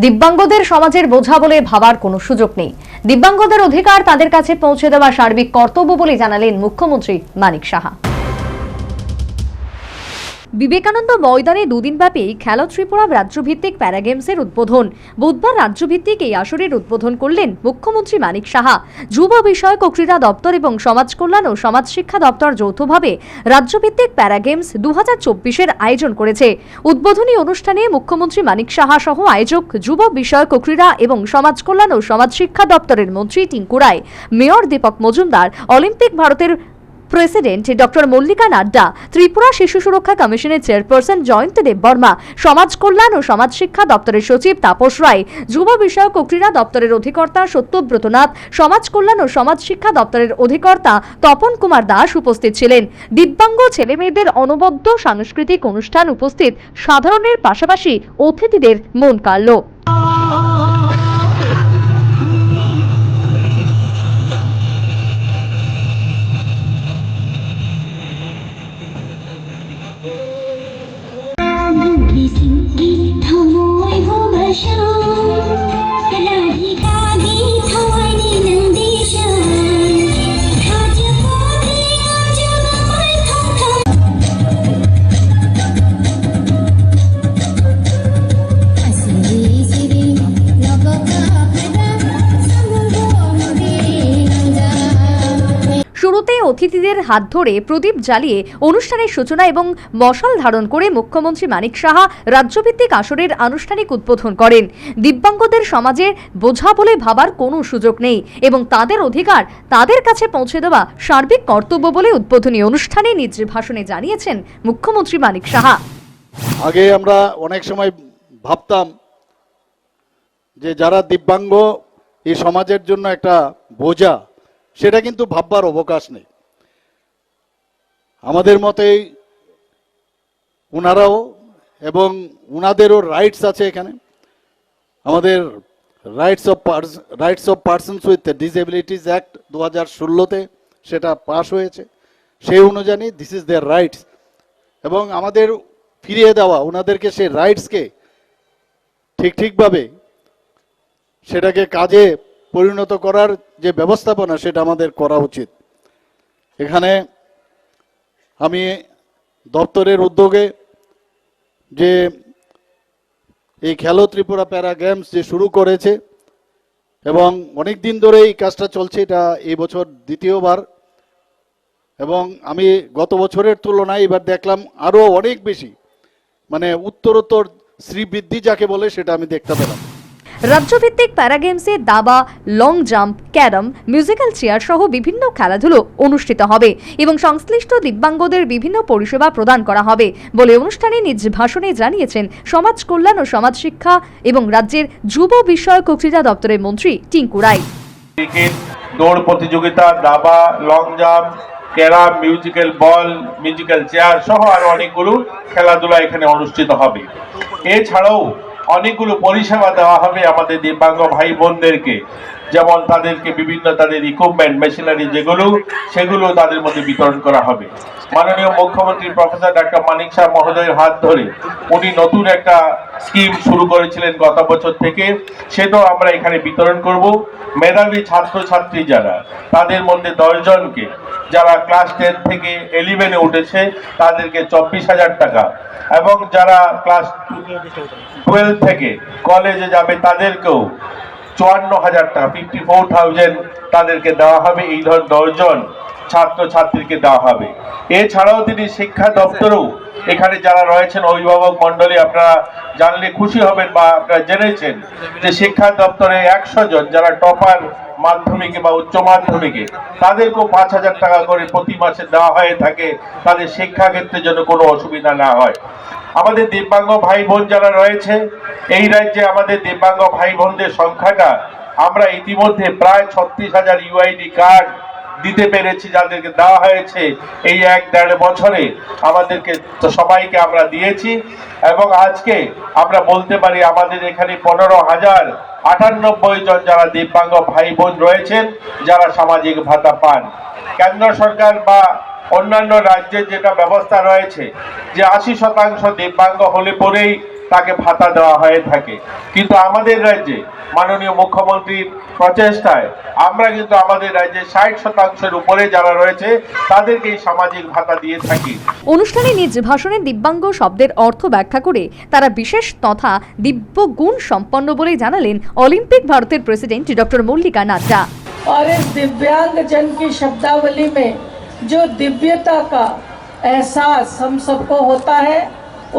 দিব্যাঙ্গদের সমাজের বোঝা বলে ভাবার কোনো সুযোগ নেই। দিব্যাঙ্গদের অধিকার তাদের কাছে পৌঁছে দেওয়া সার্বিক কর্তব্য বলে জানালেন মুখ্যমন্ত্রী মানিক সাহা। বিবেকানন্দ ময়দানে দুদিনব্যাপী খেলো ত্রিপুরা রাজ্যভিত্তিক প্যারাগেমসের উদ্বোধন। বুধবার রাজ্যভিত্তিক এই আসরের উদ্বোধন করলেন মুখ্যমন্ত্রী মানিক সাহা। যুব বিষয়ক ও ক্রীড়া দপ্তর এবং সমাজ কল্যাণ ও সমাজ শিক্ষা দপ্তর যৌথভাবে রাজ্যভিত্তিক প্যারাগেমস 2024-এর আয়োজন করেছে। উদ্বোধনী অনুষ্ঠানে মুখ্যমন্ত্রী মানিক সাহা সহ আয়োজক যুব বিষয়ক ও ক্রীড়া এবং সমাজ কল্যাণ ও সমাজ শিক্ষা দপ্তরের মন্ত্রী টিঙ্কু রায়, মেয়র দীপক মজুমদার, অলিম্পিক ভারতের প্রেসিডেন্ট ডক্টর মল্লিকা নাড্ডা, ত্রিপুরা শিশু সুরক্ষা কমিশনের চেয়ারপারসন জয়ন্ত দেববর্মা, সমাজ কল্যাণ ও সমাজ শিক্ষা দপ্তরের সচিব তাপস রায়, যুব বিষয়ক ও ক্রীড়া দপ্তরের অধিকর্তা সত্যব্রত নাথ, সমাজ কল্যাণ ও সমাজ শিক্ষা দপ্তরের অধিকর্তা তপন কুমার দাস উপস্থিত ছিলেন। দিব্যাঙ্গ ছেলেমেয়েদের অনবদ্য সাংস্কৃতিক অনুষ্ঠান উপস্থিত সাধারণের পাশাপাশি অতিথিদের মন কাড়ল। শুরুতে অতিথিদের হাত ধরে প্রদীপ জ্বালিয়ে অনুষ্ঠানের সূচনা এবং মশাল ধারণ করে মুখ্যমন্ত্রী মানিক সাহা রাজ্যভিত্তিক আসরের আনুষ্ঠানিক উদ্বোধন করেন। দিব্যাঙ্গদের সমাজের বোঝা বলে ভাবার কোনো সুযোগ নেই এবং তাদের অধিকার তাদের কাছে পৌঁছে দেওয়া সার্বিক কর্তব্য বলে উদ্বোধনী অনুষ্ঠানে নিজ ভাষণে জানিয়েছেন মুখ্যমন্ত্রী মানিক সাহা। আগে আমরা অনেক সময় ভাবতাম যে যারা দিব্যাঙ্গ এই সমাজের জন্য একটা বোঝা, সেটা কিন্তু ভাববার অবকাশ নেই। আমাদের মতেই ওনারাও এবং ওনাদেরও রাইটস আছে। এখানে আমাদের rights of persons with disabilities act 2016-তে সেটা পাস হয়েছে। সেই অনুযায়ী দিস ইজ দেয়ার রাইটস, এবং আমাদের ফিরিয়ে দেওয়া ওনাদেরকে সেই রাইটসকে ঠিকভাবে সেটাকে কাজে পরিণত করার যে ব্যবস্থাপনা, সেটা আমাদের করা উচিত। এখানে আমি দপ্তরের উদ্যোগে যে এই খেলো ত্রিপুরা প্যারা গেমস যে শুরু করেছে এবং অনেক দিন ধরে এই কাজটা চলছে, এটা এই বছর দ্বিতীয়বার, এবং আমি গত বছরের তুলনায় এবার দেখলাম আরও অনেক বেশি, মানে উত্তরোত্তর শ্রীবৃদ্ধি যাকে বলে, সেটা আমি দেখতে পেলাম। রাজ্যভিত্তিক প্যারাগেমসে দাবা, long jump, carrom, musical chair সহ বিভিন্ন খেলাধুলো অনুষ্ঠিত হবে এবং সংশ্লিষ্ট দিব্যাঙ্গদের বিভিন্ন পরিষেবা প্রদান করা হবে বলে অনুষ্ঠানে নিজ ভাষণে জানিয়েছেন সমাজ কল্যাণ ও সমাজ শিক্ষা এবং রাজ্যের যুব বিষয়ক ও ক্রীড়া দপ্তরের মন্ত্রী টিঙ্কু রায়। দৌড় প্রতিযোগিতা, দাবা, লং জাম্প, ক্যারাম, মিউজিক্যাল বল, মিউজিক্যাল চেয়ার সহ আরো অনেকগুলো খেলাধুলা এখানে অনুষ্ঠিত হবে। এছাড়াও অনেকগুলো পরিষেবা দেওয়া হবে আমাদের দিব্যাঙ্গ ভাই বোনদেরকে, যেমন তাদেরকে বিভিন্ন তাদের ইকুইপমেন্ট, মেশিনারি যেগুলো, সেগুলো তাদের মধ্যে বিতরণ করা হবে। মাননীয় মুখ্যমন্ত্রী প্রফেসর ডক্টর মানিক সাহা মহোদয়ের হাত ধরে উনি নতুন একটা স্কিম শুরু করেছিলেন গত বছর থেকে, সেটাও আমরা এখানে বিতরণ করব। মেধাবী ছাত্রছাত্রী যারা, তাদের মধ্যে 10 জনকে, যারা ক্লাস 10 থেকে 11-এ উঠেছে তাদেরকে 24,000 টাকা, এবং যারা ক্লাস 12 থেকে কলেজে যাবে তাদেরকেও 54,000 টাকা, 54,000 তাদেরকে দেওয়া হবে। এই ধর 10 জন ছাত্রছাত্রীকে দেওয়া হবে। এছাড়াও তিনি শিক্ষা দপ্তরেও এখানে যারা রয়েছেন অভিভাবক মন্ডলী, আপনারা জানলে খুশি হবেন বা আপনারা জেনেছেন যে শিক্ষা দপ্তরে 100 জন যারা টপার মাধ্যমিকে বা উচ্চ মাধ্যমিকে, তাদেরকেও 5,000 টাকা করে প্রতি মাসে দেওয়া হয়ে থাকে, তাদের শিক্ষা ক্ষেত্রে যেন কোনো অসুবিধা না হয়। আমাদের দিব্যাঙ্গ ভাই বোন যারা রয়েছে এই রাজ্যে, আমাদের দিব্যাঙ্গ ভাই বোনদের সংখ্যাটা আমরা ইতিমধ্যে প্রায় 36,000 ইউআইডি কার্ড দিতে পেরেছি, যাদেরকে দেওয়া হয়েছে এই 1-1.5 বছরে আমাদেরকে সবাইকে আমরা দিয়েছি। এবং আজকে আমরা বলতে পারি আমাদের এখানে 15,098 জন যারা দিব্যাঙ্গ ভাই বোন রয়েছেন, যারা সামাজিক ভাতা পান। কেন্দ্র সরকার বা অন্যান্য রাজ্যের যেটা ব্যবস্থা রয়েছে যে 80% দিব্যাঙ্গ হলে পরেই তাকে ভাতা দেওয়া হয়ে থাকে। কিন্তু আমাদের রাজ্যে মাননীয় মুখ্যমন্ত্রীর প্রচেষ্টায় আমরা কিন্তু আমাদের রাজ্যে 60% উপরে যারা রয়েছে তাদেরকে এই সামাজিক ভাতা দিয়ে থাকি। অনুষ্ঠানে নিজ ভাষণে দিব্যাঙ্গ শব্দের অর্থ ব্যাখ্যা করে তারা বিশেষ তথা দিব্য গুণ সম্পন্ন বলে জানালেন অলিম্পিক ভারতের প্রেসিডেন্ট ডক্টর মল্লিকা নাড্ডা। और इस दिव्यांग जन की शब्दावली में जो दिव्यता का एहसास हम सबको होता है,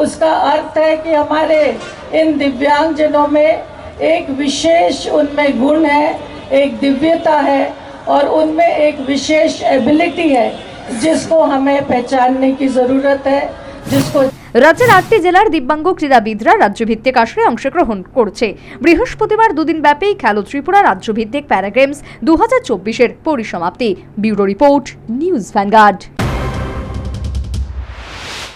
उसका अर्थ है कि हमारे इन दिव्यांग जनों में एक विशेष उनमें गुण है, एक दिव्यता है और उनमें एक विशेष एबिलिटी है जिसको हमें पहचानने की ज़रूरत है, जिसको রাজ্যের 8টি জেলার দিব্যাঙ্গ ক্রীড়াবিদরা রাজ্যভিত্তিক আসরে অংশগ্রহণ করছে। বৃহস্পতিবার দুদিন ব্যাপী খেলো ত্রিপুরা রাজ্যভিত্তিক প্যারা গেমস 2024-এর পরিসমাপ্তি। Bureau report, news vanguard.